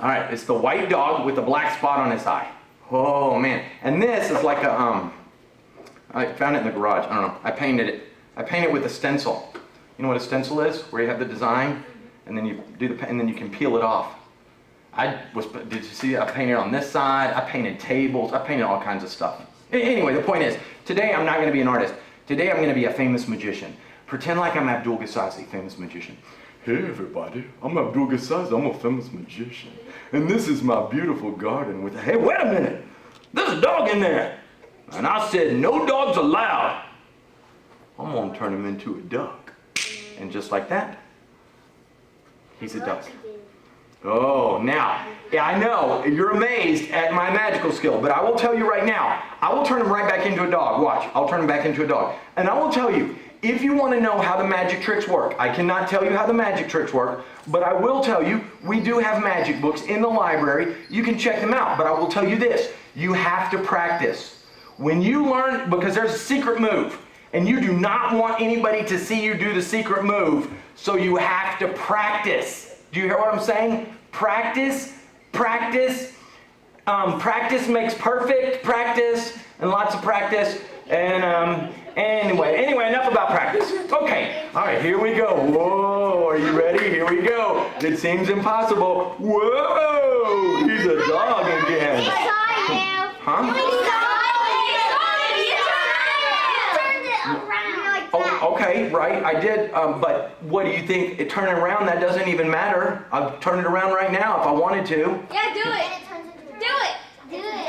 All right, it's the white dog with the black spot on his eye. Oh man, and this is like a, I found it in the garage, I don't know, I painted it. I painted it with a stencil. You know what a stencil is? Where you have the design, and then you do and then you can peel it off. Did you see, I painted on this side, I painted tables, I painted all kinds of stuff. Anyway, the point is, today I'm not going to be an artist. Today I'm going to be a famous magician. Pretend like I'm Abdul Ghazazi, famous magician. Hey everybody, I'm Abdul Ghazazi, I'm a famous magician. And this is my beautiful garden with, hey wait a minute, there's a dog in there. And I said, no dogs allowed. I'm going to turn him into a duck. And just like that, he's a duck. Oh, now, yeah, I know, you're amazed at my magical skill, but I will tell you right now, I will turn him right back into a dog. Watch, I'll turn him back into a dog. And I will tell you, if you want to know how the magic tricks work, I cannot tell you how the magic tricks work, but I will tell you, we do have magic books in the library. You can check them out, but I will tell you this, you have to practice. When you learn, because there's a secret move, and you do not want anybody to see you do the secret move, so you have to practice. Do you hear what I'm saying? Practice, practice. Practice makes perfect. Practice and lots of practice. And anyway, enough about practice. Okay, all right, here we go. Whoa, are you ready? Here we go. It seems impossible. Whoa, he's a dog again. Huh? Oh, okay, right, I did, but what do you think? It turning around, that doesn't even matter. I'll turn it around right now if I wanted to. Yeah, do it. Do it.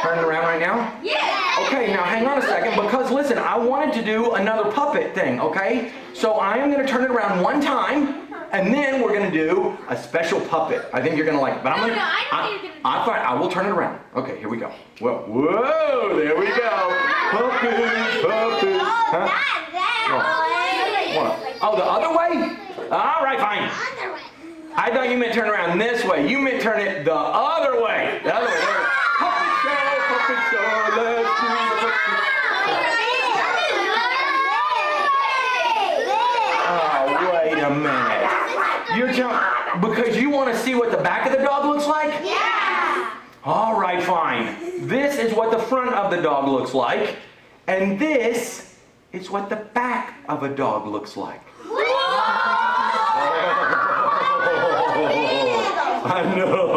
Turn it around right now? Yeah. Okay, now hang on a second, because listen, I wanted to do another puppet thing, okay? So I am going to turn it around one time, and then we're going to do a special puppet. I think you're going to like it, but I will turn it around. Okay, here we go. Whoa, there we go. Puppet, puppet. Huh? Oh, the other way? All right, fine. I thought you meant turn around this way. You meant turn it the other way. The other way. There. Puppet show, let's do the puppet. Oh, wait a minute. You're telling, because you want to see what the back of the dog looks like? Yeah. All right, fine. This is what the front of the dog looks like, and this is what the back of a dog looks like. I know.